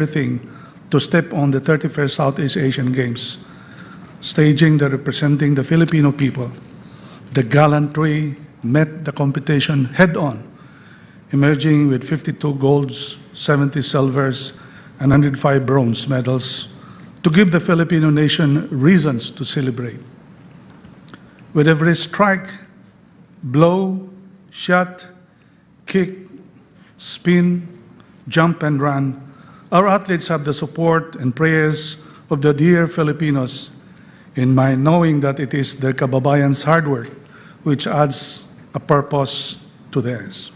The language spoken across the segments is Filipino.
everything to step on the 31st Southeast Asian Games, staging the representing the Filipino people. The gallantry met the competition head-on, emerging with 52 golds, 70 silvers, and 105 bronze medals to give the Filipino nation reasons to celebrate. With every strike, blow, shot, kick, spin, jump, and run, our athletes have the support and prayers of the dear Filipinos in mind, knowing that it is their kababayan's hard work which adds a purpose to theirs.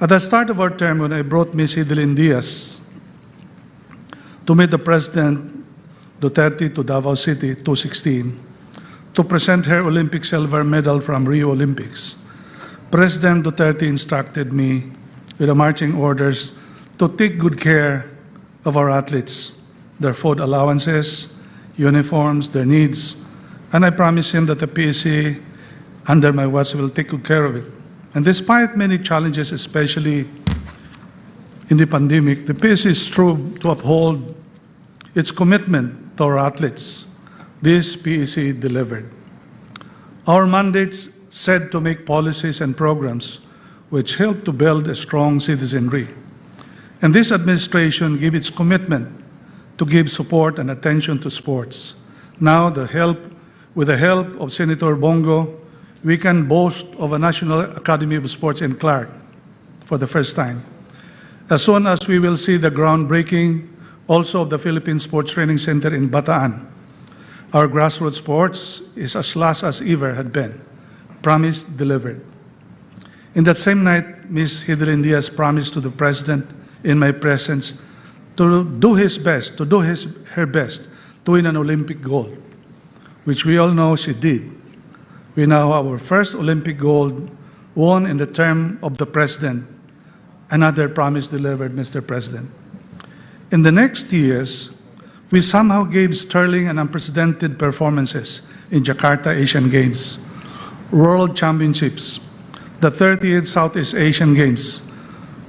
At the start of our term, when I brought Ms. Hidilyn Diaz to meet the President Duterte to Davao City 2016 to present her Olympic silver medal from Rio Olympics, President Duterte instructed me with the marching orders to take good care of our athletes, their food allowances, uniforms, their needs, and I promised him that the PSC under my watch will take good care of it. And despite many challenges, especially in the pandemic, the PSC strove to uphold its commitment to our athletes. This PSC delivered. Our mandates said to make policies and programs which help to build a strong citizenry. And this administration gave its commitment to give support and attention to sports. Now, with the help of Senator Bongo, we can boast of a National Academy of Sports in Clark for the first time. As soon as we will see the groundbreaking also of the Philippine Sports Training Center in Bataan, our grassroots sports is as last as ever had been. Promised, delivered. In that same night, Ms. Hidilyn Diaz promised to the President in my presence to do her best to win an Olympic gold, which we all know she did. We now have our first Olympic gold won in the term of the President. Another promise delivered, Mr. President. In the next years, we somehow gave sterling and unprecedented performances in Jakarta Asian Games, World Championships, the 30th Southeast Asian Games,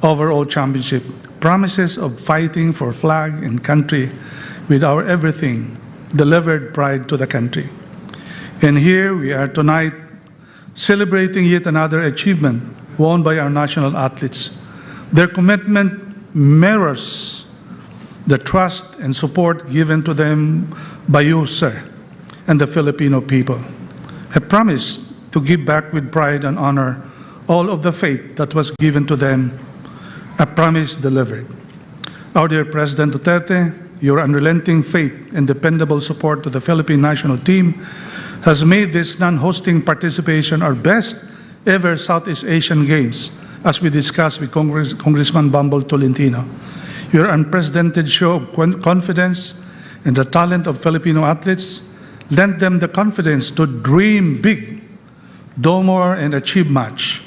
overall championship, promises of fighting for flag and country with our everything, delivered pride to the country. And here we are tonight celebrating yet another achievement won by our national athletes. Their commitment mirrors the trust and support given to them by you, sir, and the Filipino people. I promise to give back with pride and honor all of the faith that was given to them. A promise delivered. Our dear President Duterte, your unrelenting faith and dependable support to the Philippine national team has made this non-hosting participation our best ever Southeast Asian Games, as we discussed with Congressman Bumble Tolentino. Your unprecedented show of confidence in the talent of Filipino athletes lent them the confidence to dream big, do more, and achieve much.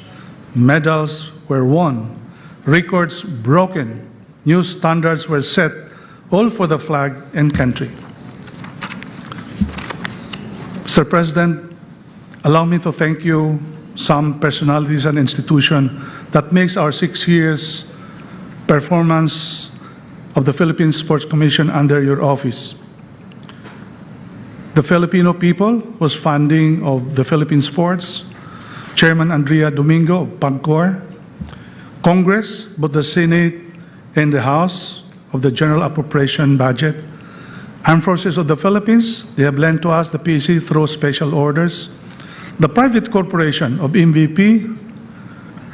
Medals were won, records broken, new standards were set, all for the flag and country. Mr. President, allow me to thank you, some personalities and institutions that makes our 6 years performance of the Philippine Sports Commission under your office. The Filipino people was funding of the Philippine sports, Chairman Andrea Domingo of PAGCOR, Congress, both the Senate and the House of the General Appropriation Budget, Armed Forces of the Philippines, they have lent to us the PSC through special orders, the private corporation of MVP,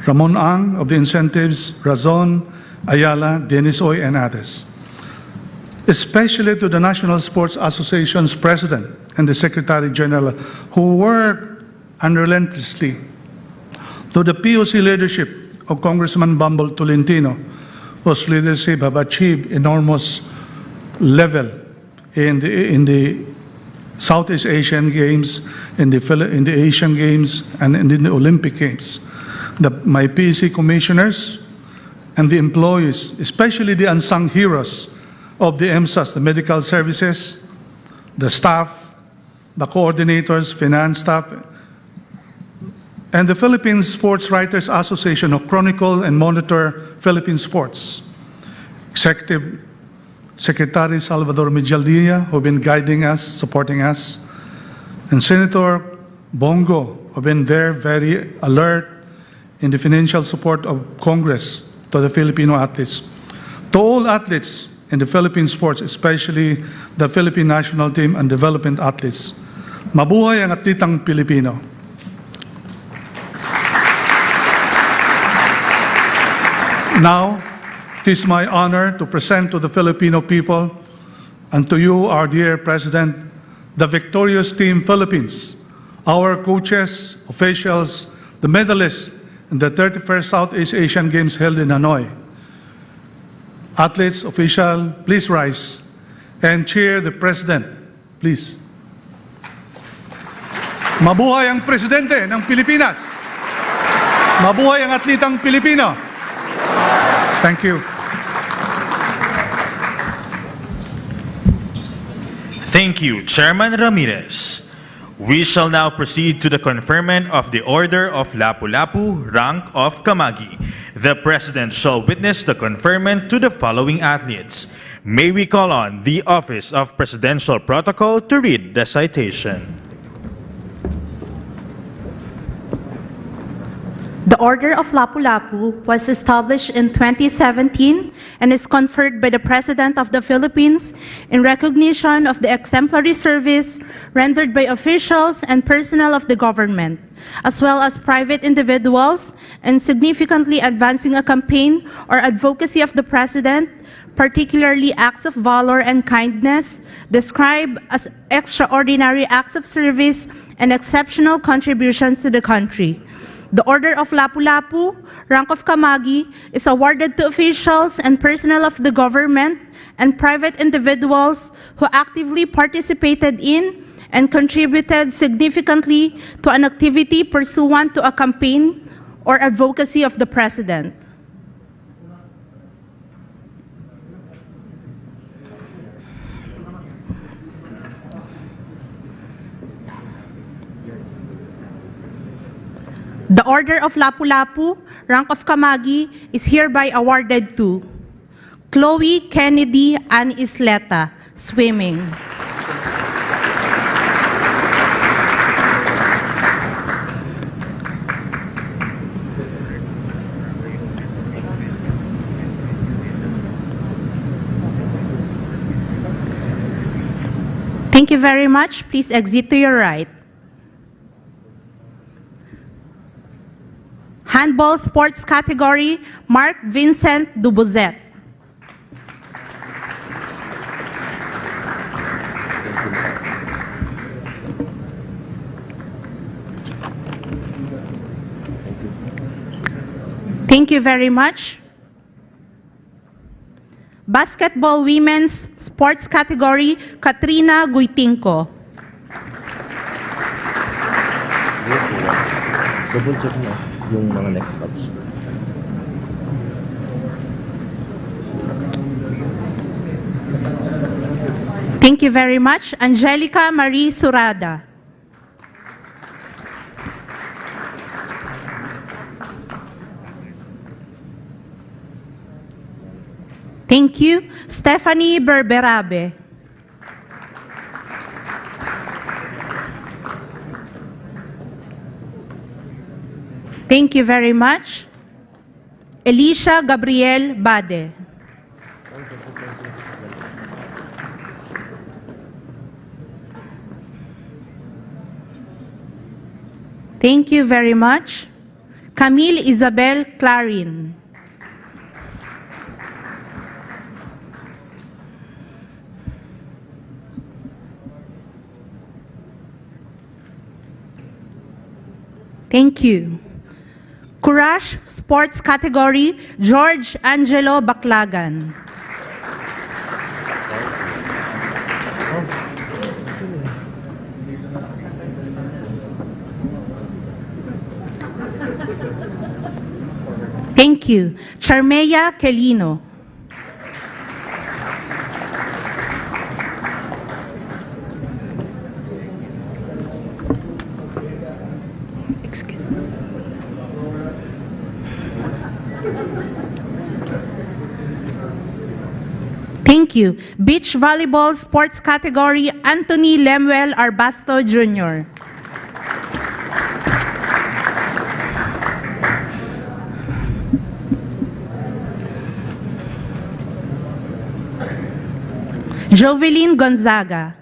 Ramon Ang of the incentives, Razon, Ayala, Dennis Oy, and others. Especially to the National Sports Association's President and the Secretary General who worked unrelentlessly, to the POC leadership of Congressman Bumble Tolentino, whose leadership have achieved enormous level in the Southeast Asian Games, in the Asian Games, and in the Olympic Games. My PSC commissioners and the employees, especially the unsung heroes of the MSAS, the medical services, the staff, the coordinators, finance staff, and the Philippine Sports Writers Association who chronicle and monitor Philippine sports, executive Secretary Salvador Mijaldilla, who have been guiding us, supporting us, and Senator Bongo, who have been there very alert in the financial support of Congress to the Filipino athletes. To all athletes in the Philippine sports, especially the Philippine national team and development athletes, mabuhay ang atletang Pilipino. Now, it is my honor to present to the Filipino people and to you, our dear President, the victorious Team Philippines, our coaches, officials, the medalists in the 31st Southeast Asian Games held in Hanoi. Athletes, official, please rise and cheer the President, please. Mabuhay ang Presidente ng Pilipinas. Mabuhay ang atletang Pilipino. Thank you. Thank you, Chairman Ramirez. We shall now proceed to the conferment of the Order of Lapu-Lapu, Rank of Kamagi. The President shall witness the conferment to the following athletes. May we call on the Office of Presidential Protocol to read the citation. The Order of Lapu-Lapu was established in 2017 and is conferred by the President of the Philippines in recognition of the exemplary service rendered by officials and personnel of the government, as well as private individuals, in significantly advancing a campaign or advocacy of the President, particularly acts of valor and kindness, described as extraordinary acts of service and exceptional contributions to the country. The Order of Lapu-Lapu, Rank of Kamagi, is awarded to officials and personnel of the government and private individuals who actively participated in and contributed significantly to an activity pursuant to a campaign or advocacy of the President. The Order of Lapu-Lapu, Rank of Kamagi, is hereby awarded to Chloe Kennedy Ann Isleta, swimming. Thank you very much. Please exit to your right. Handball sports category, Mark Vincent Dubuzet. Thank you very much. Basketball women's sports category, Katrina Guitinco. Double check mo yung mga next batch. Thank you very much. Angelica Marie Surada. Thank you. Stephanie Berberabe. Thank you very much. Elisha Gabriel Bade. Thank you very much. Camille Isabel Clarin. Thank you. Courage sports category, George Angelo Baclagan. Thank you. Charmeya Kelino. Thank Thank you. Beach volleyball sports category, Anthony Lemuel Arbasto Jr. Jovelyn Gonzaga.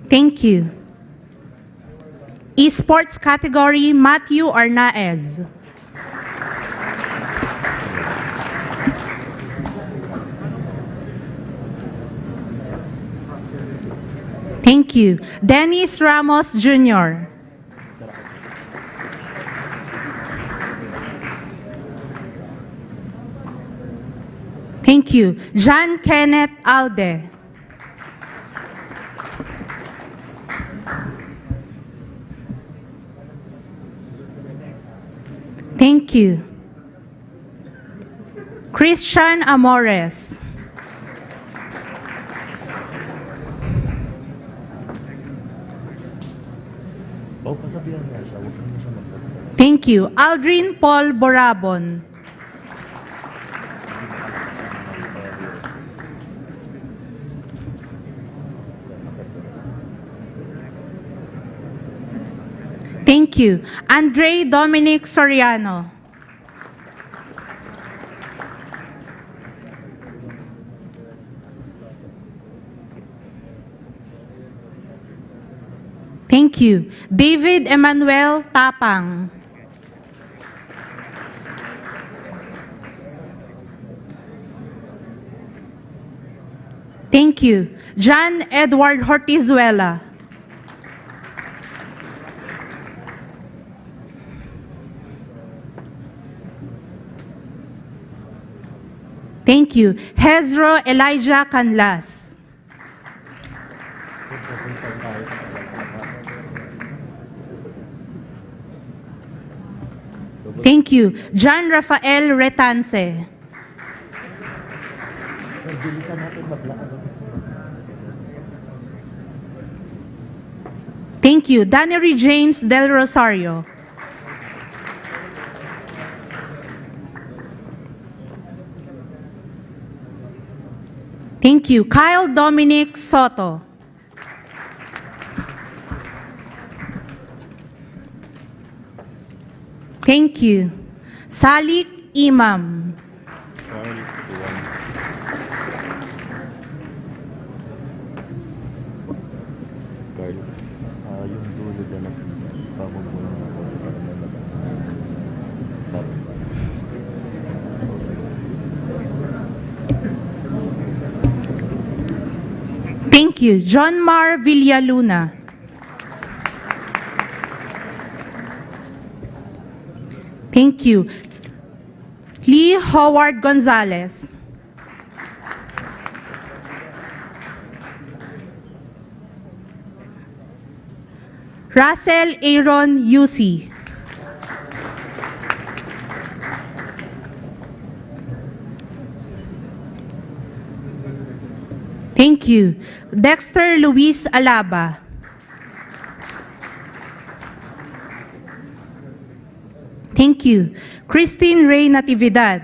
Thank you. Esports category, Matthew Arnaez. Thank you. Dennis Ramos Jr. Thank you. John Kenneth Alde. Thank you. Christian Amores. Oh, pasabihan niya siya. Huwag niya siya mag- Thank you. Aldrin Paul Borabon. Thank you. Andre Dominic Soriano. Thank you. David Emmanuel Tapang. Thank you. John Edward Hortizuela. Thank you. Hezro Elijah Canlas. Thank you. John Rafael Retance. Bilisan natin maglakad. Thank you. Dannery James Del Rosario. Thank you. Kyle Dominic Soto. Thank you. Salik Imam. Carl, yung dulo dyan na pamumunan ako para may Thank you. John Mar Villaluna. Thank you. Lee Howard Gonzalez. Russell Aaron Yusi. Thank you. Dexter Luis Alaba. Thank you. Christine Ray Natividad.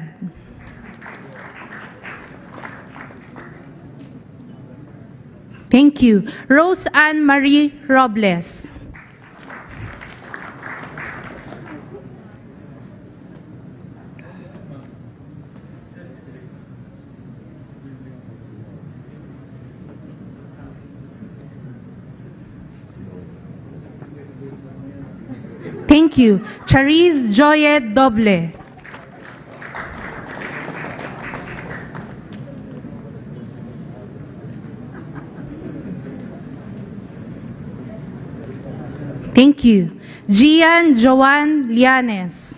Thank you. Rose Ann Marie Robles. Thank you. Charisse Joyet Doble. Thank you. Gian Joan Lianes.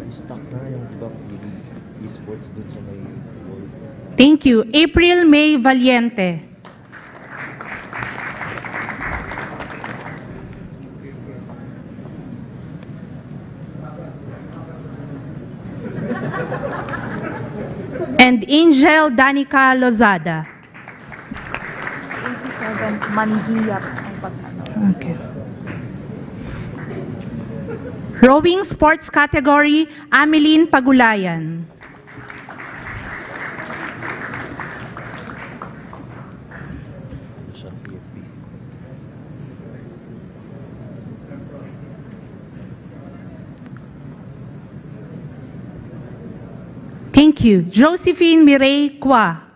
stock na yung stock esports dun sa may world. Thank you. April May Valiente. And Angel Danica Lozada. Manghiyap ang pag-ano. Okay. Rowing sports category, Ameline Pagulayan. Siya, PFP. Thank you. Josephine Mirey Kwa.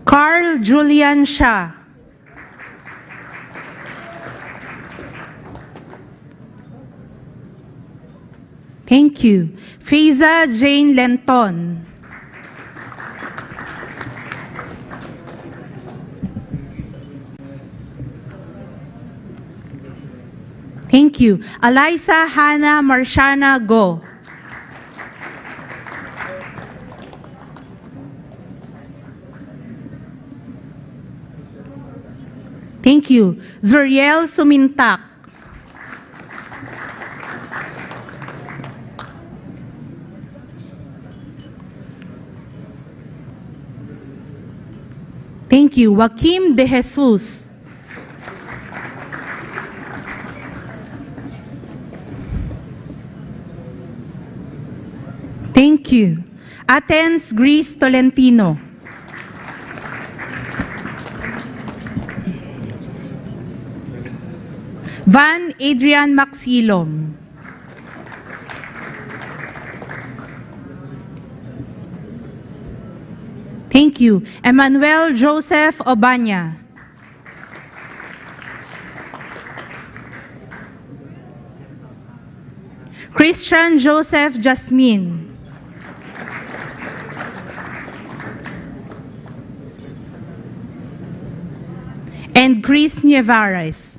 Carl Julian Shah. Thank you. Faiza Jane Lenton. Thank you. Eliza Hannah Marshana Go. Thank you. Zuriel Sumintak. Thank you. Joaquim De Jesus. Thank you. Athens Greece Tolentino. Van Adrian Maxilom. Thank you. Emmanuel Joseph Obanya. Christian Joseph Jasmine. And Chris Nievares.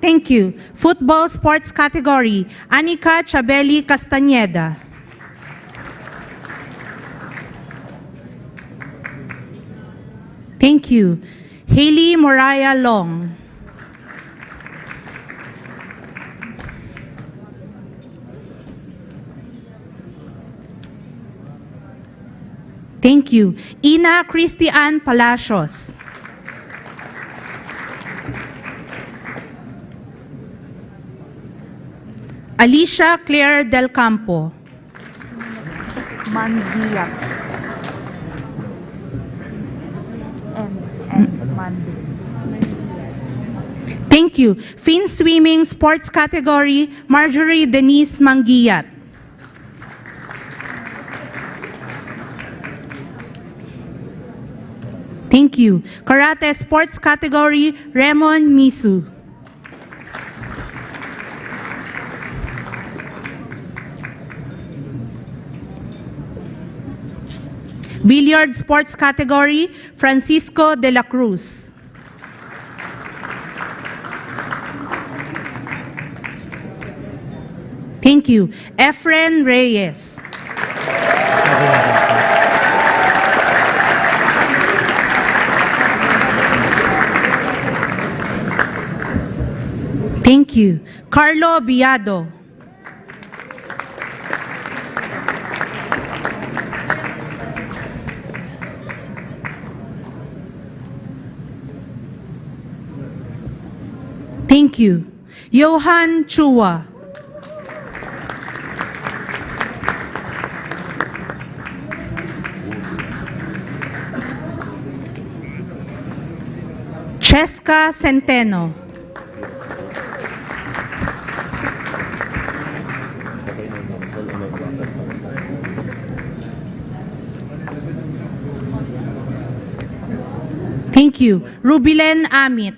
Thank you. Football sports category, Anika Chabeli Castañeda. Thank you. Haley Moraya Long. Thank you. Ina Christian Palacios. Alicia Claire Del Campo. Manghiyap. And Mandi. Thank you. Fin swimming sports category, Marjorie Denise Manguiat. Thank you. Karate sports category, Raymond Misu. Billiard sports category, Francisco de la Cruz. Thank you. Efren Reyes. Thank you. Carlo Biado. Thank you. Johan Chua. Cheska Centeno. Thank you. Rubilen Amit.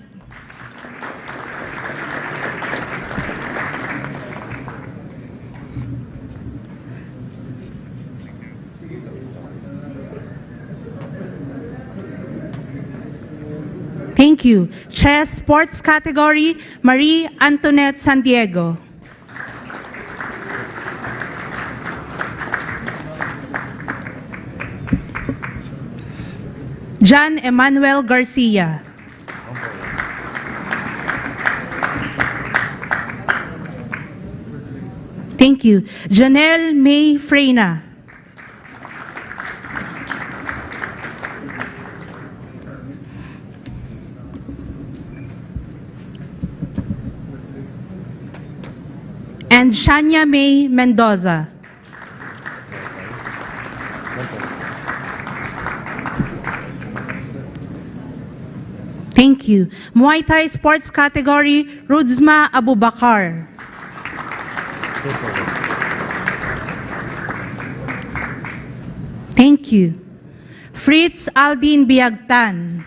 Thank you. Chess sports category, Marie Antoinette San Diego. John Emmanuel Garcia. Thank you. Janelle May Freyna. And Shania May Mendoza. Thank you. Muay Thai sports category, Rudzma Abubakar. Thank you. Fritz Aldin Biagtan.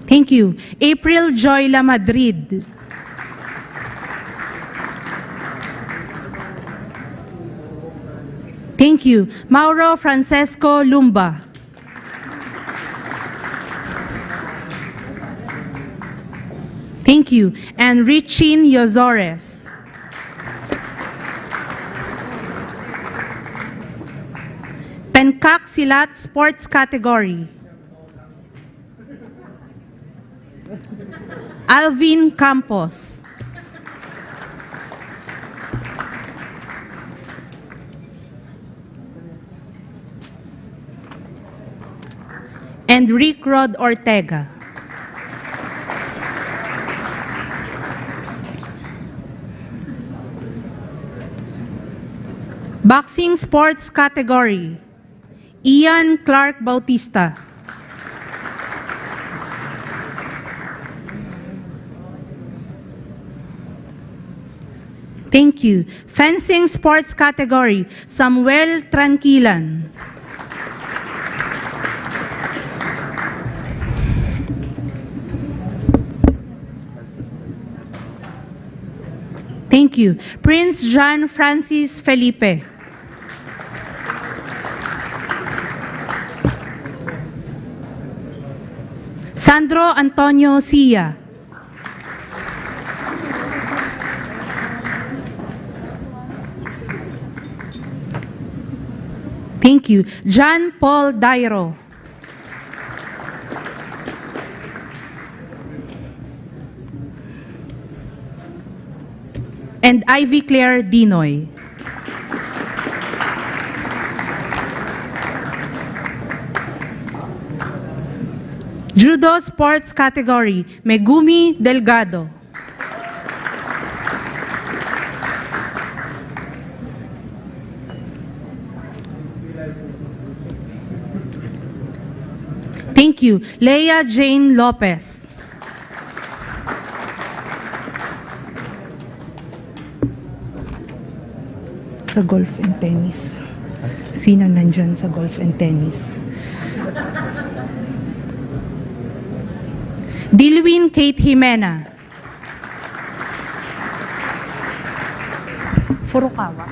Thank you. April Joy La Madrid. Thank you. Mauro Francesco Lumba. Thank you. And Richin Yozores. Pencak Silat sports category. Alvin Campos. And Rick Rod Ortega. Boxing sports category. Ian Clark Bautista. Thank you. Fencing sports category, Samuel Tranquilan. Thank you. Prince John Francis Felipe. Sandro Antonio Sia. Thank you. John Paul Dairo. And Ivy Claire Dinoy. Judo sports category, Megumi Delgado. Thank you. Leia Jane Lopez. Sa golf and tennis. Sino nandyan sa golf and tennis? Dilwin Kate Jimena. Furukawa.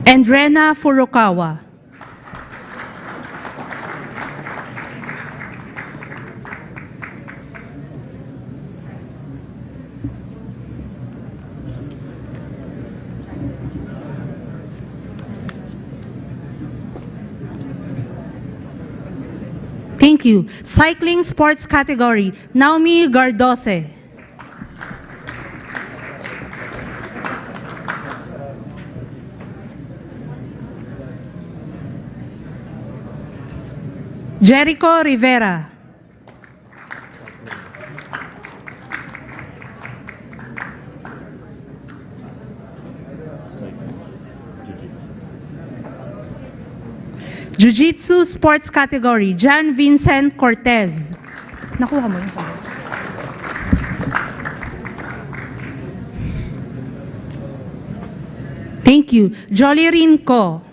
And Rena Furukawa. Thank you. Cycling sports category, Naomi Gardose. Jericho Rivera. Jiu-Jitsu sports category, John Vincent Cortez. Nakuha mo yung sagot. Thank you. Jolly Ko.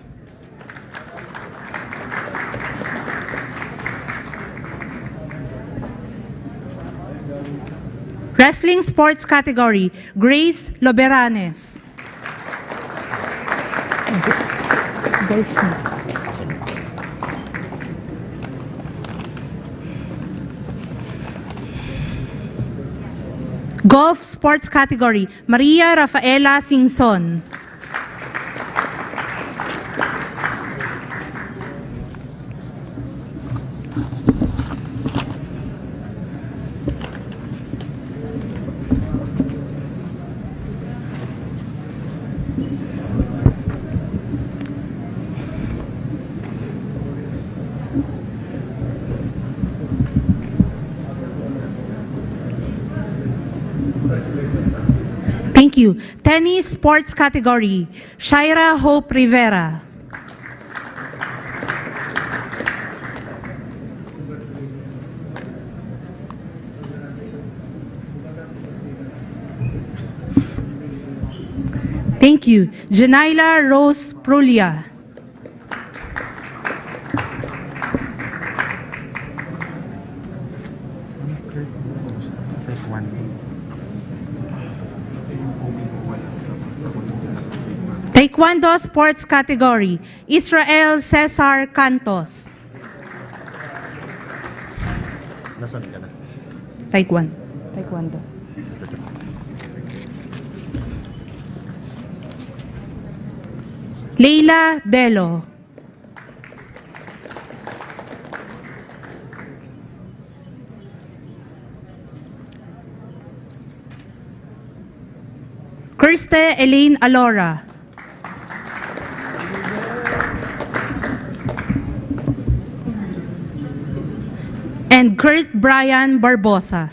Wrestling sports category, Grace Loberanes. Golf sports category, Maria Rafaela Singson. Thank you. Tennis sports category, Shaira Hope Rivera. Thank you. Janaila Rose Prulia. Taekwondo sports category, Israel Cesar Cantos. Nasaan ka na? Taekwondo. Leila Delo. Kirste Elaine Alora. And Kurt Brian Barbosa.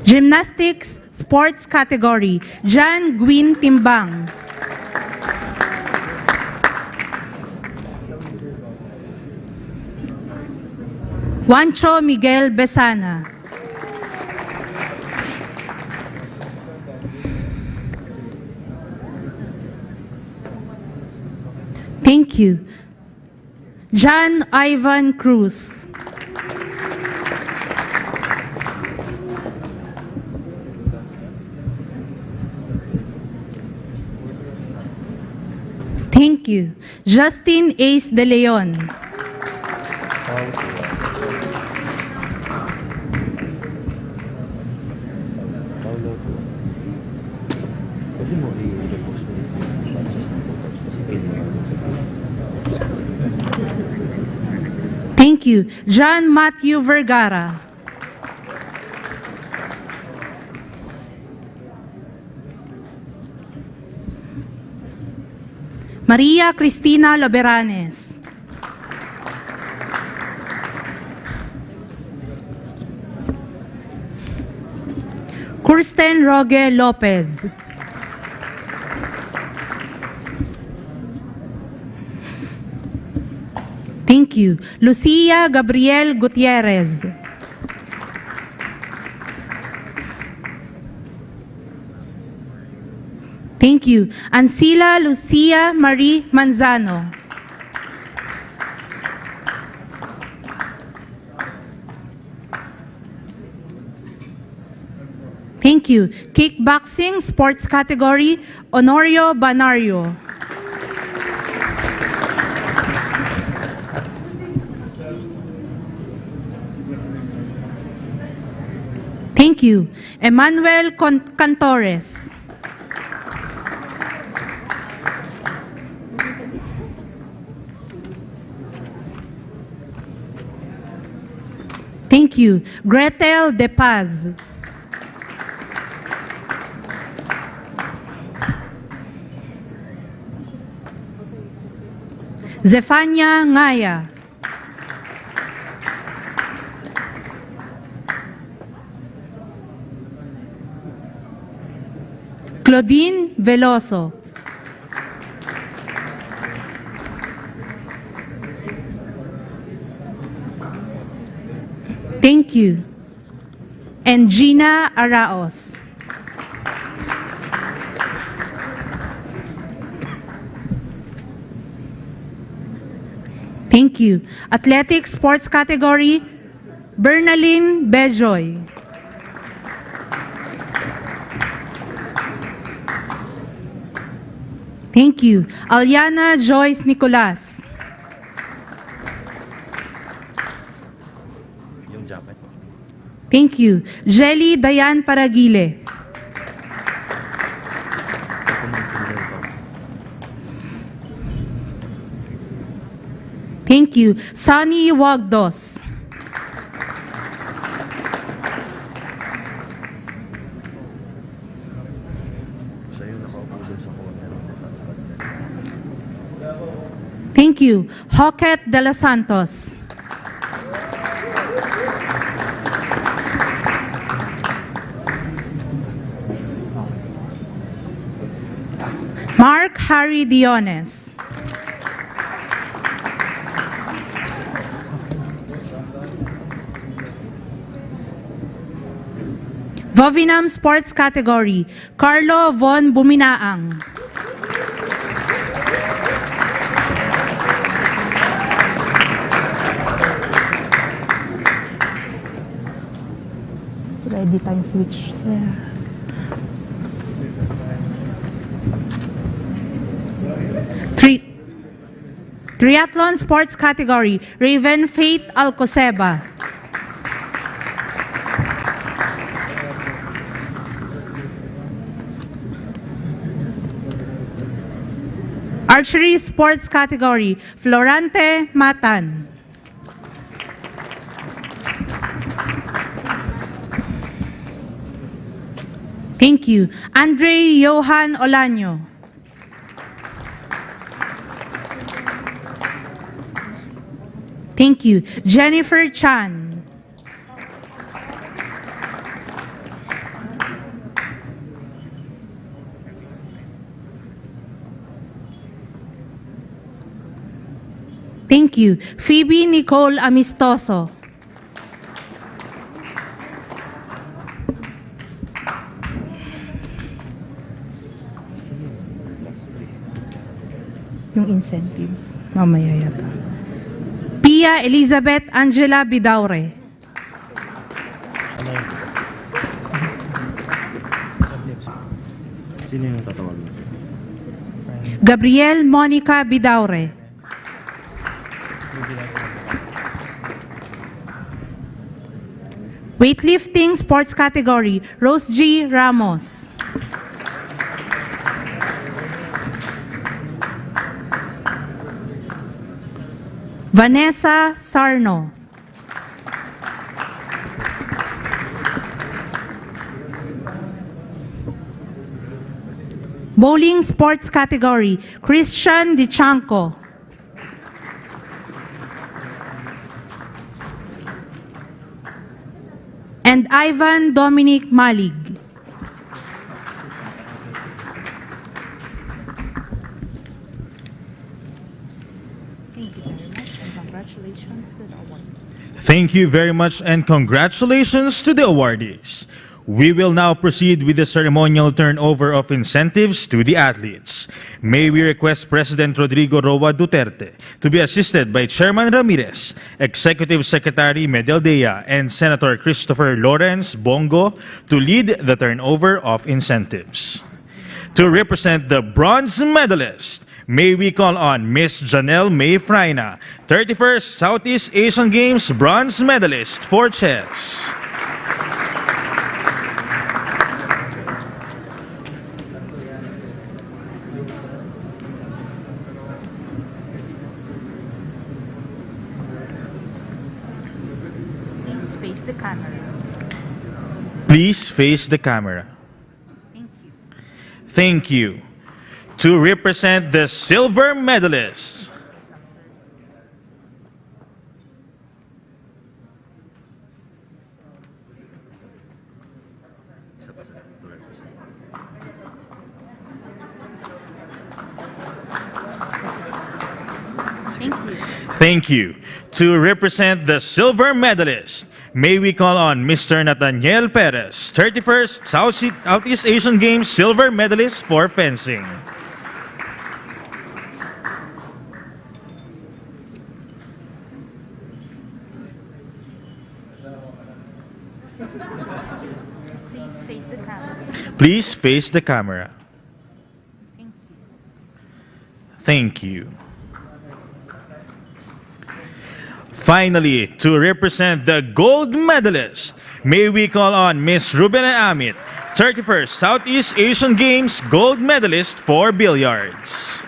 Gymnastics sports category, Jan Gwyn Timbang. Juancho Miguel Besana. Thank you. John Ivan Cruz. Thank you. Justin Ace De Leon. Pwede mo i-repost mo yung chances ng voters kasi pwede mo Thank you. John Matthew Vergara. Maria Cristina Loberanes. Kirsten Roge Lopez. Thank you. Lucia Gabriel Gutierrez. Thank you. Ancila Lucia Marie Manzano. Thank you. Kickboxing sports category, Honorio Banario. Thank you. Emmanuel Cantores. Thank you. Gretel De Paz. Zefania Ngaya. Claudine Veloso. Thank you. And Gina Araos. Thank you. Athletics sports category, Bernaline Bejoy. Thank you. Aliana Joyce Nicolas. Yung jacket. Thank you. Jelly Dayan Paragile. Thank you. Sunny Wagdos. Siya yung nakaupo dun sa corner. Thank you. Hocket de los Santos. Mark Harry Diones. Vovinam Sports Category, Carlo Von Buminaang. Ready time switch, sir. Triathlon Sports Category, Raven Faith Alcoseba. Archery Sports Category, Florante Matan. Thank you. Andre Johan Olaño. Thank you. Jennifer Chan. Thank you. Phoebe Nicole Amistoso. Yung incentives. Mamaya yata. Pia Elizabeth Angela Bidaure. Ano yun? Sino yung tatawagin? Gabriel Monica Bidaure. Weightlifting Sports Category, Rose G. Ramos. Vanessa Sarno. Bowling Sports Category, Christian Dichanco. And Ivan Dominic Malig. Thank you very much and congratulations to the awardees. We will now proceed with the ceremonial turnover of incentives to the athletes. May we request President Rodrigo Roa Duterte to be assisted by Chairman Ramirez, Executive Secretary Medaldea, and Senator Christopher Lawrence Bongo to lead the turnover of incentives. To represent the bronze medalist, may we call on Miss Janelle May Fraina, 31st Southeast Asian Games bronze medalist for chess. Please face the camera. Please face the camera. Thank you. Thank you. To represent the silver medalists, Thank you. thank you. To represent the silver medalist, may we call on Mr. Nathaniel Perez, 31st Southeast Asian Games silver medalist for fencing. Please face the camera. Please face the camera. Thank you. Thank you. Finally, to represent the gold medalist, may we call on Ms. Ruben Amit, 31st Southeast Asian Games gold medalist for billiards.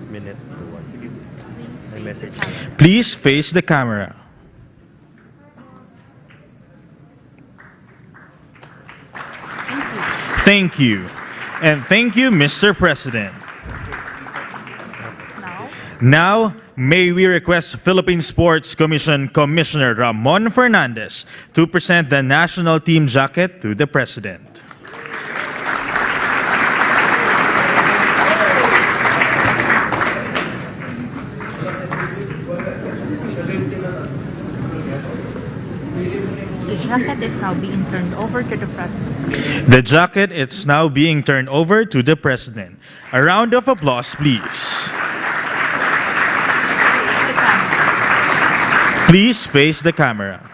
Minute to one. May message. Please face the camera. Thank you. And thank you, Mr. President. Now, may we request Philippine Sports Commission Commissioner Ramon Fernandez to present the national team jacket to the President. The jacket is now being turned over to the President. The jacket is now being turned over to the President. A round of applause, please. Please face the camera.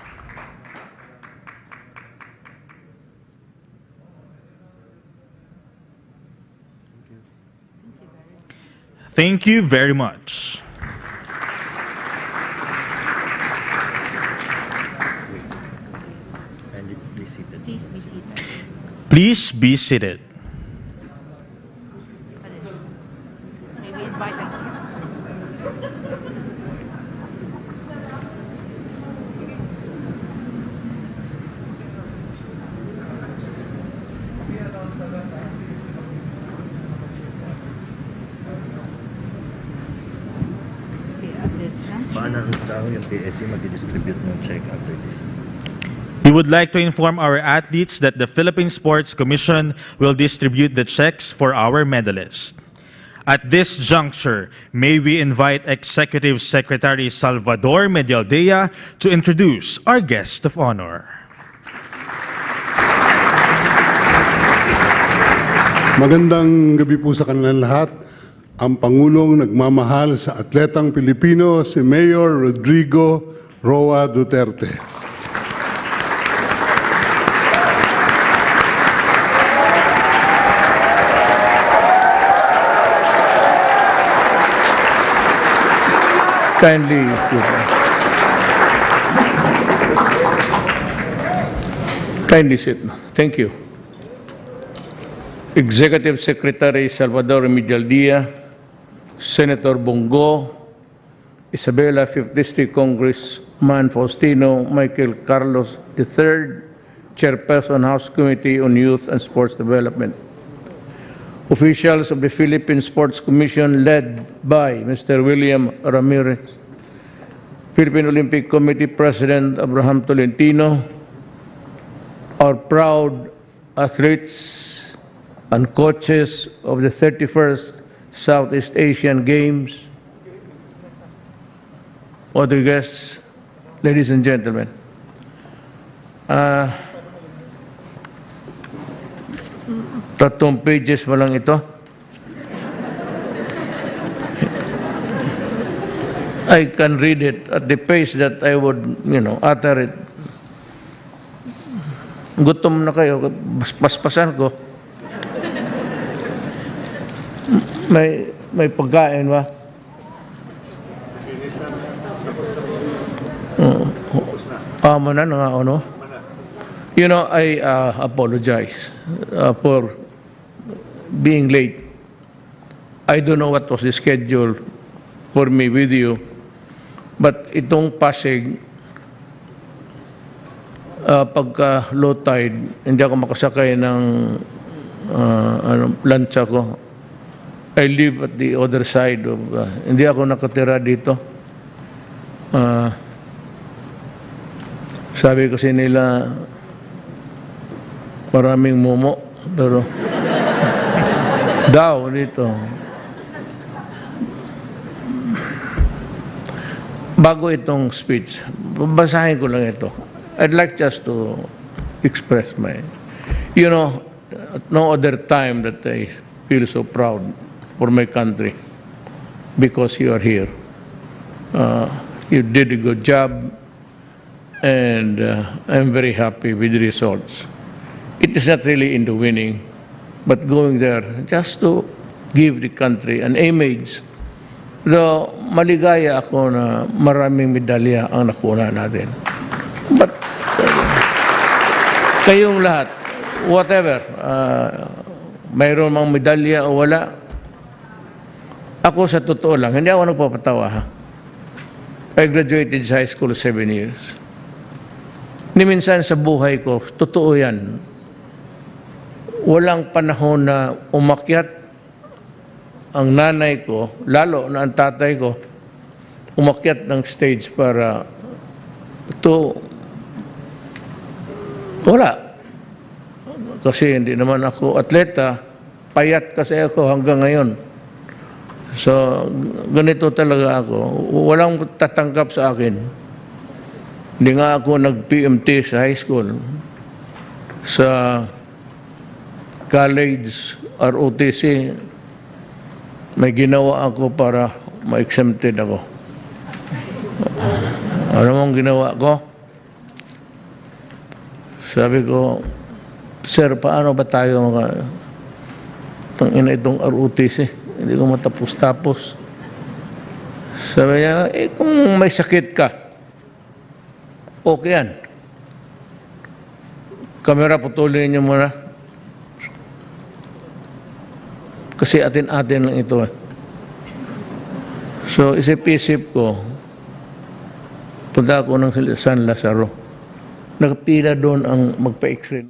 Thank you very much. And be seated. Please be seated. Please be seated. May we invite them? Okay, at this juncture, Pa-announce daw yung PSC mag-distribute ng check after this. We would like to inform our athletes that the Philippine Sports Commission will distribute the checks for our medalists. At this juncture, may we invite Executive Secretary Salvador Medialdea to introduce our guest of honor. Magandang gabi po sa kanilang lahat. Ang Pangulong nagmamahal sa atletang Pilipino, si Mayor Rodrigo Roa Duterte. Kindly sit. Thank you. Executive Secretary Salvador Medialdea, Senator Bongo, Isabela 5th District Congressman Faustino Michael Carlos III, Chairperson House Committee on Youth and Sports Development. Officials of the Philippine Sports Commission led by Mr. William Ramirez, Philippine Olympic Committee President Abraham Tolentino, our proud athletes and coaches of the 31st Southeast Asian Games, other guests, ladies and gentlemen. Tatlong pages mo lang ito. I can read it at the pace that I would, utter it. Gutom na kayo, paspasan ko. May pagkain ba? Mana na nga, ano? I apologize for being late. I don't know what was the schedule for me with you. But itong Pasig, pagka low tide, hindi ako makasakay ng lancha ko. I live at the other side of, hindi ako nakatira dito. Sabi kasi nila, maraming momo, pero daw dito. Bago itong speech, babasahin ko lang ito. I'd like just to express my, you know, at no other time that I feel so proud for my country because you are here. You did a good job, and I'm very happy with the results. It is not really in the winning, but going there just to give the country an image. Though maligaya ako na maraming medalya ang nakuha natin. But kayong lahat, whatever, mayroon mang medalya o wala, ako sa totoo lang, hindi ako nagpapatawa ha. I graduated sa high school 7 years. Ni minsan sa buhay ko, totoo yan. Walang panahon na umakyat ang nanay ko, lalo na ang tatay ko, umakyat ng stage para wala. Kasi hindi naman ako atleta, payat kasi ako hanggang ngayon. So, ganito talaga ako. Walang tatanggap sa akin. Hindi nga ako nag-PMT sa high school. Sa college, ROTC, may ginawa ako para ma-exempted ako. Ano mong ginawa ko? Sabi ko, sir, paano ba tayo itong ROTC? Hindi ko matapos-tapos. Sabi niya, kung may sakit ka, okay yan. Kamera, putulin niyo muna. Kasi atin-atin lang ito. So, isip-isip ko, punta ako ng San Lazaro. Nakapila doon ang magpa-x-ray.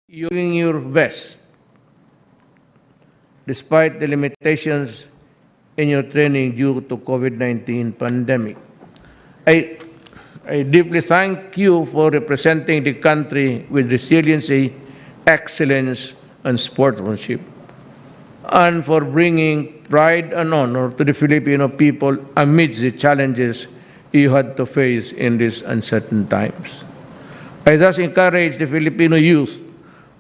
You're doing your best, despite the limitations in your training due to COVID-19 pandemic. I deeply thank you for representing the country with resiliency, excellence, and sportsmanship, and for bringing pride and honor to the Filipino people amidst the challenges you had to face in these uncertain times. I thus encourage the Filipino youth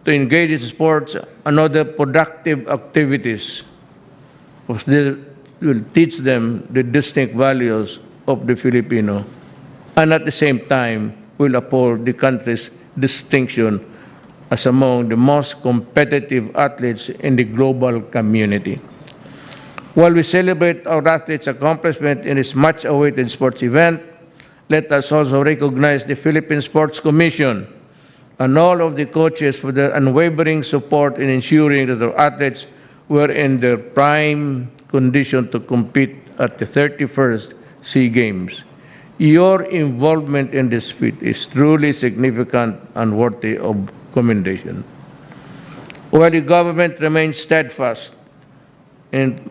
to engage in sports and other productive activities that will teach them the distinct values of the Filipino, and at the same time will uphold the country's distinction as among the most competitive athletes in the global community. While we celebrate our athletes' accomplishment in this much-awaited sports event, let us also recognize the Philippine Sports Commission and all of the coaches for their unwavering support in ensuring that our athletes were in their prime condition to compete at the 31st SEA Games. Your involvement in this feat is truly significant and worthy of commendation. While the government remains steadfast in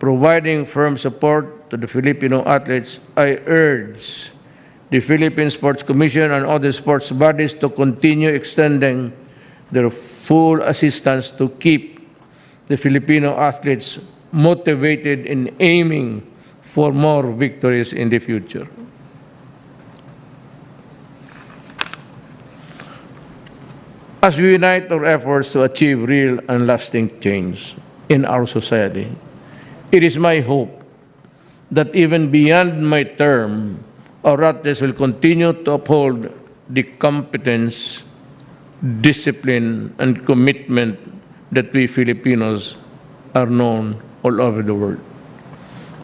providing firm support to the Filipino athletes, I urge the Philippine Sports Commission and other sports bodies to continue extending their full assistance to keep the Filipino athletes motivated in aiming for more victories in the future. As we unite our efforts to achieve real and lasting change in our society, it is my hope that even beyond my term, our athletes will continue to uphold the competence, discipline, and commitment that we Filipinos are known all over the world.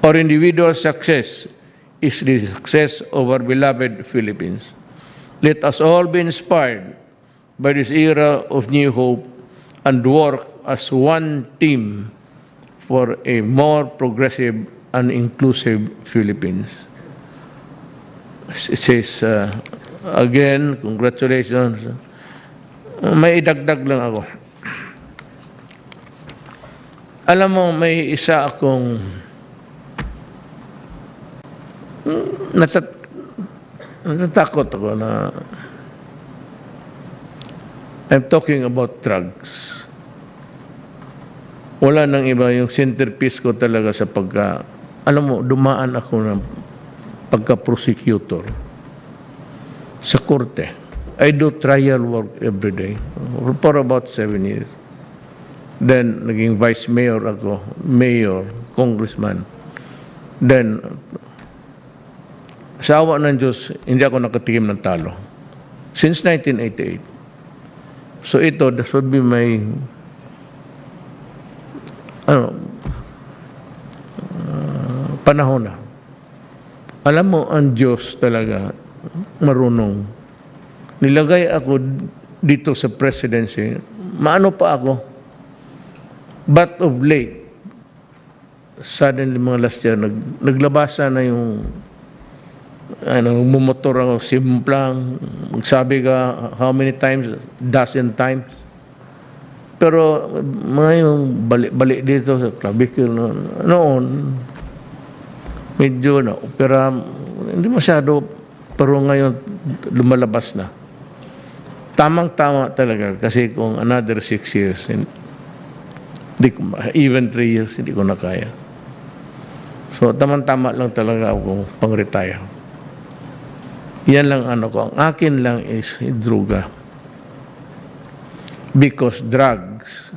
Our individual success is the success of our beloved Philippines. Let us all be inspired by this era of new hope and work as one team for a more progressive and inclusive Philippines. It says, again, congratulations. May idagdag lang ako. Alam mo, may isa akong natatakot ako na I'm talking about drugs. Wala nang iba, yung centerpiece ko talaga sa alam mo, dumaan ako ng pagka-prosecutor sa korte. I do trial work every day for about 7 years. Then, naging vice mayor ako, mayor, congressman. Then, sa awa ng Diyos, hindi ako nakatikim ng talo. Since 1988. So ito, this would be my panahon na. Alam mo, ang Diyos talaga marunong. Nilagay ako dito sa presidency. Maano pa ako? But of late, suddenly mga last year, naglabasa na yung mumotor ako, simplang, magsabi ka how many times, dozen times. Pero yung balik-balik dito sa clavicle noon, medyo na opera, hindi masyado, pero ngayon lumalabas na. Tamang-tama talaga, kasi kung another 6 years, even 3 years, hindi ko na kaya. So, tamang-tama lang talaga ako pang-retire. Yan lang ko. Ang akin lang is droga. Because drugs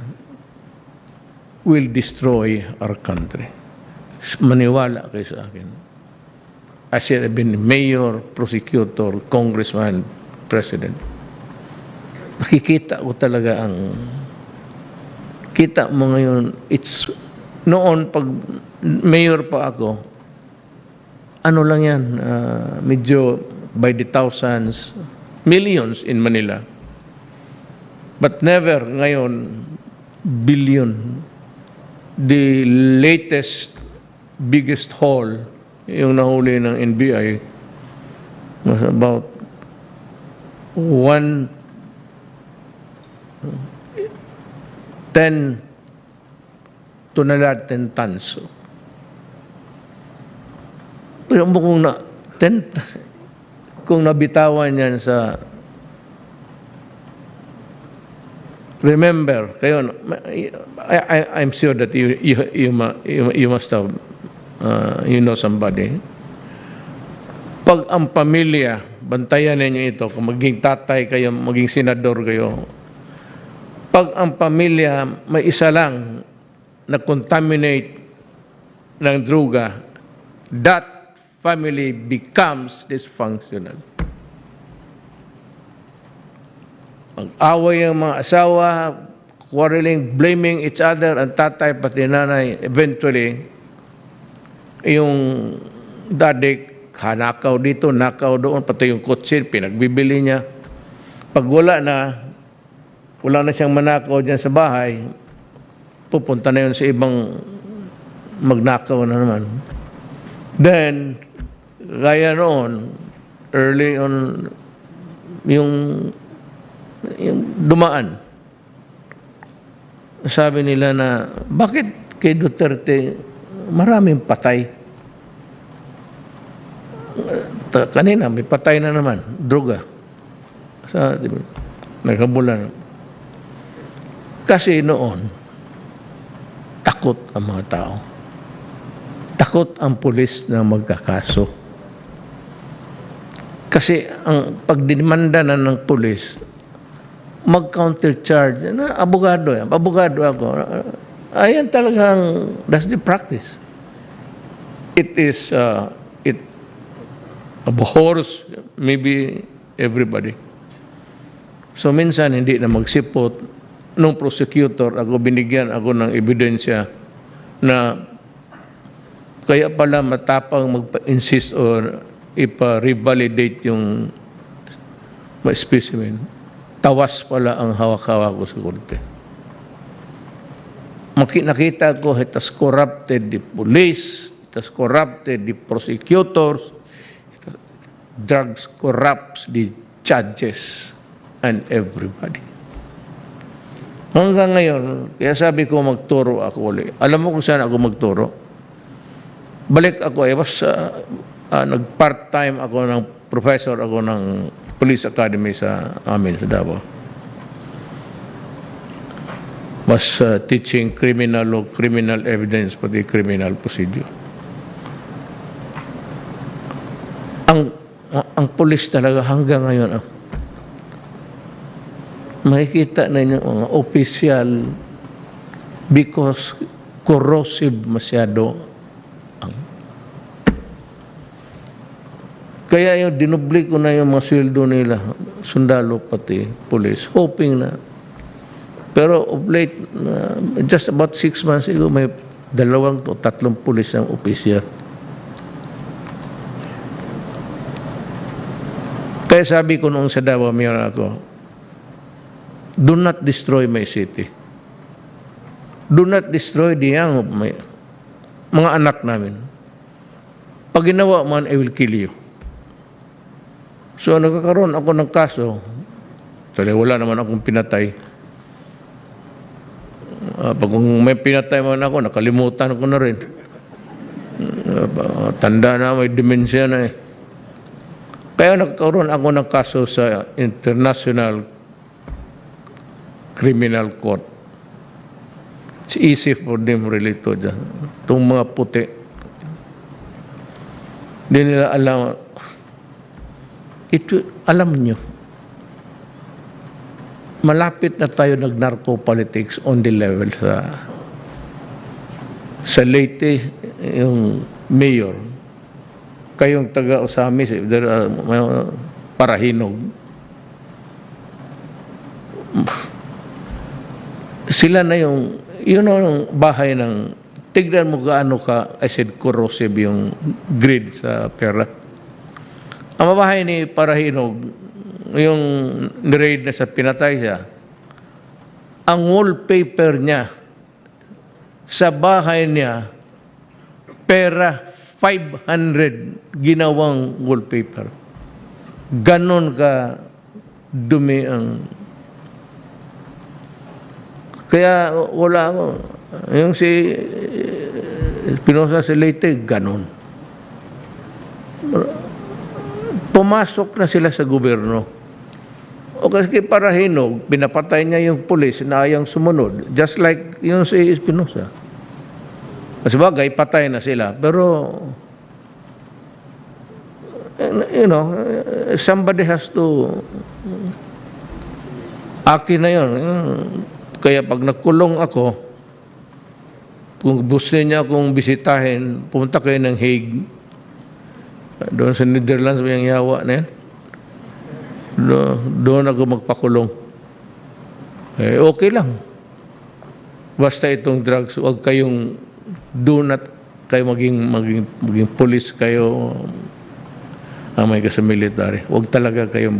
will destroy our country. Maniwala kayo sa akin. I said, I've been mayor, prosecutor, congressman, president. Nakikita ko talaga kita mo ngayon, noon pag mayor pa ako, ano lang yan, medyo by the thousands, millions in Manila. But never ngayon, billion. The latest, biggest haul, yung nahuli ng NBI, was about 1 10 tonelada, 10 tons. Pero kung 10, kung nabitawan yan sa, remember, kayo, I'm sure that you must have, you know somebody. Pag ang pamilya, bantayan ninyo ito, kung maging tatay kayo, maging senador kayo, pag ang pamilya may isa lang na contaminate ng droga, that family becomes dysfunctional. Mag-away ang mga asawa, quarreling, blaming each other, ang tatay pati nanay, eventually, yung dadik, nakaw dito, nakaw doon, pati yung kotse, pinagbibili niya. Pag wala na siyang manakaw dyan sa bahay, pupunta na yun sa ibang magnakaw na naman. Then, gaya noon, early on, yung dumaan, sabi nila na, bakit kay Duterte maraming patay? Kanina, may patay na naman, droga. Nagkabulan. Kasi noon, takot ang mga tao. Takot ang pulis na magkakaso. Kasi ang pagdimanda na ng pulis, mag-countercharge, abogado ako. Ayan talagang, that's the practice. It is, it abhors maybe everybody. So minsan hindi na magsipot. Nung prosecutor, binigyan ako ng ebidensya na kaya pala matapang magpa-insist or ipa-revalidate yung specimen. Tawas pala ang hawak-hawak ko sa korte. Nakita ko, it has corrupted the police, it has corrupted the prosecutors, drugs corrupts the judges and everybody. Hanggang ngayon, kaya sabi ko magturo ako ulit. Alam mo kung saan ako magturo? Balik ako, nag-part-time ako ng professor ako ng Police Academy sa amin sa Davao. Was teaching criminal law, criminal evidence, pati criminal procedure. Ang police talaga hanggang ngayon, makikita na yung mga opisyal because corrosive masyado. Kaya yung dinubli ko na yung mga sweldo nila, sundalo pati police, hoping na. Pero of late, just about 6 months ago, may 2 o 3 pulis ang opisyal. Kaya sabi ko noong sa Davao, mayroon ako, do not destroy my city. Do not destroy the young of my mga anak namin. Pag ginawa man, I will kill you. So, nagkakaroon ako ng kaso. Wala naman akong pinatay. Pag kung may pinatay man ako, nakalimutan ko na rin. Tanda na, may demensya na eh. Kaya nagkakaroon ako ng kaso sa International Criminal Court. It's easy for them really to dyan. Itong mga puti. Hindi nila alam. Alam nyo, malapit na tayo nag-narco-politics on the level sa Leyte, yung mayor. Kayong taga-Osami, Parahinog. Sila na yung bahay ng, tignan mo gaano ka, I said, corrosive yung grid sa pera. Ang bahay ni Parahinog, yung ni-raid na sa pinatay siya, ang wallpaper niya, sa bahay niya, pera 500 ginawang wallpaper. Ganon ka dumi ang Kaya wala ako. Yung si Espinosa sa Leyte, ganun. Pumasok na sila sa gobyerno. O kasi para hinog, pinapatay niya yung pulis na ayang sumunod. Just like yung si Espinosa. Kasi bagay, patay na sila. Pero, you know, somebody has to... Akin na yun. Kaya pag nagkulong ako, kung gusto niya akong bisitahin, pumunta kayo ng Hague. Doon sa Netherlands, may yawa na yan. Doon ako magpakulong. Eh, okay lang. Basta itong drugs, huwag kayong do not kayo maging police kayo may sa military. Huwag talaga kayong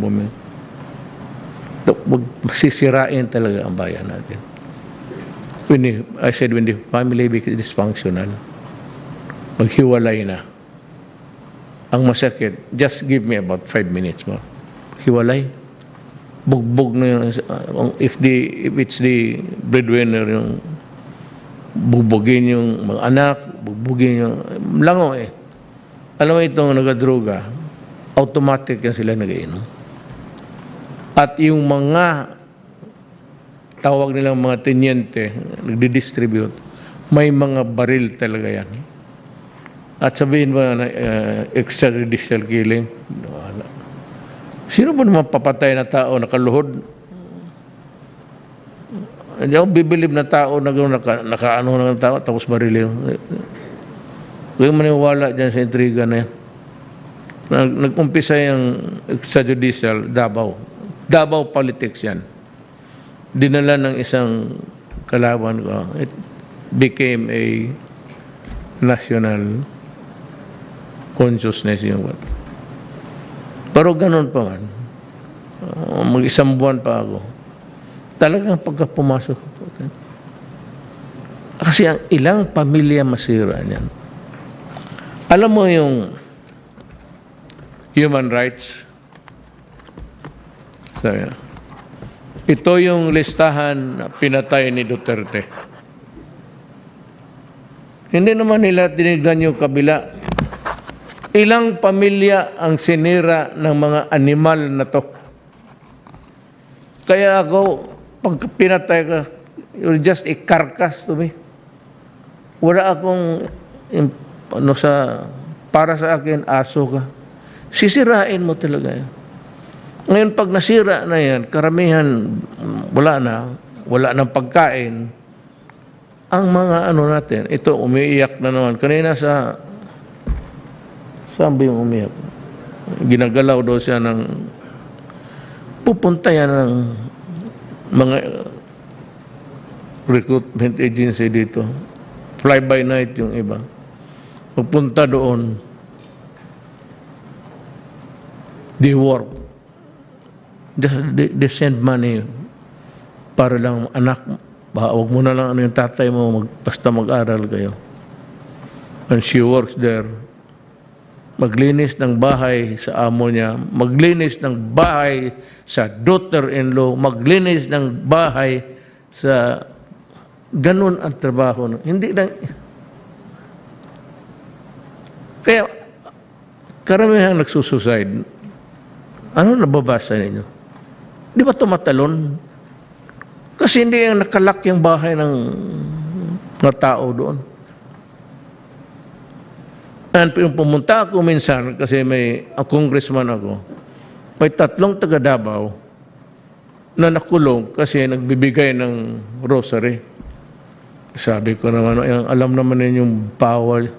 huwag masisirain talaga ang bayan natin. When the family becomes dysfunctional, maghiwalay na. Ang masakit, just give me about 5 minutes more. Hiwalay. Bugbog na yung, if it's the breadwinner, yung bugbogin yung mga anak, bugbogin yung, lango eh. Alam mo itong nagadruga, automatic yan sila nag-iinom. At yung mga tawag nilang mga tenyente, nagdi-distribute, may mga baril talaga yan. At sabihin ba na extrajudicial killing? Wala. Sino ba naman papatay na tao nakaluhod? Hindi ako bibilib na tao na nakaano ng tao tapos barilin. Huwag maniwala dyan sa intriga na yan. Nag-umpisa yung extrajudicial, Davao. Davao politics yan. Dinala ng isang kalaban ko. It became a national consciousness yung what. Pero ganun pa man. Mag-isang buwan pa ako. Talagang pagka pumasok. Kasi ang ilang pamilya masira niyan. Alam mo yung human rights? Kaya, ito yung listahan na pinatay ni Duterte. Hindi naman nila tinignan yung kabila. Ilang pamilya ang sinira ng mga animal na to. Kaya ako, pag pinatay ka, you're just a carcass to me. Wala akong, para sa akin, aso ka. Sisirain mo talaga yan. Ngayon, pag nasira na yan, karamihan, wala nang pagkain. Ang mga natin, ito, umiiyak na naman. Kanina saan ba yung umiyak? Ginagalaw daw siya ng pupunta yan ng mga recruitment agency dito. Fly by night yung iba. Pupunta doon. They work. They send money para lang, anak, huwag mo na lang yung tatay mo, basta mag-aral kayo. And she works there. Maglinis ng bahay sa amo niya, maglinis ng bahay sa daughter-in-law, maglinis ng bahay sa... Ganun ang trabaho. Hindi lang... Kaya, karamihan nagsusuicide. Ano nababasa ninyo? Di ba tumatalon? Kasi hindi yung nakalak yung bahay ng mga tao doon. And pumunta ako minsan, kasi may congressman ako, may 3 taga Davao na nakulong kasi nagbibigay ng rosary. Sabi ko naman, alam naman ninyong bawal.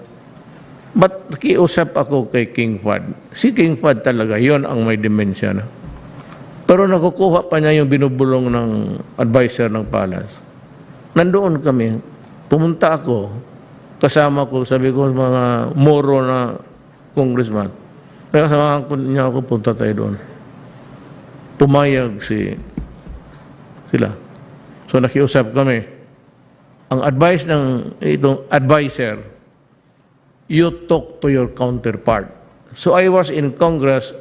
But nakiusap ako kay King Fahd. Si King Fahd talaga, yon ang may demensya na. Pero nakukuha pa niya yung binubulong ng advisor ng palace. Nandoon kami, pumunta ako, kasama ko, sabi ko mga moro na congressman. Kaya kasama niya ako, punta tayo doon. Pumayag sila. So nakiusap kami. Ang advice ng itong advisor, you talk to your counterpart. So I was in Congress,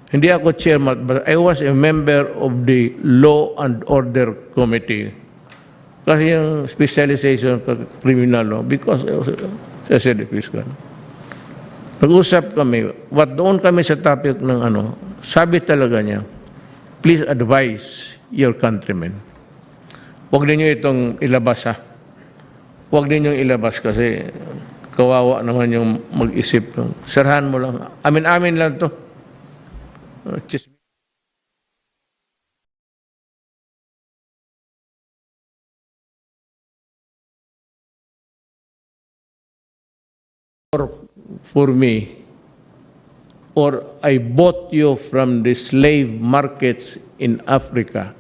hindi ako chairman, but I was a member of the Law and Order Committee Kasi yung specialization criminal law, because sa fiscal. Nag-usap kami, doon kami sa topic ng sabi talaga niya, please advise your countrymen. Huwag ninyo itong ilabas ha. Huwag ninyo ilabas kasi kawawa naman yung mag-isip. Sarahan mo lang. Amin-amin lang to. For me, or I bought you from the slave markets in Africa,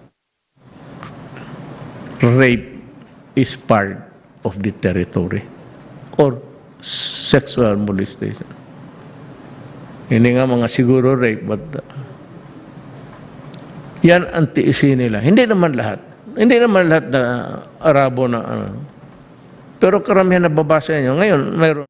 rape is part of the territory, or sexual molestation. Hindi nga mga siguro rape, but yan ang tiisin nila. Hindi naman lahat. Hindi naman lahat na Arabo na Pero karamihan na babasa nyo. Ngayon, mayroon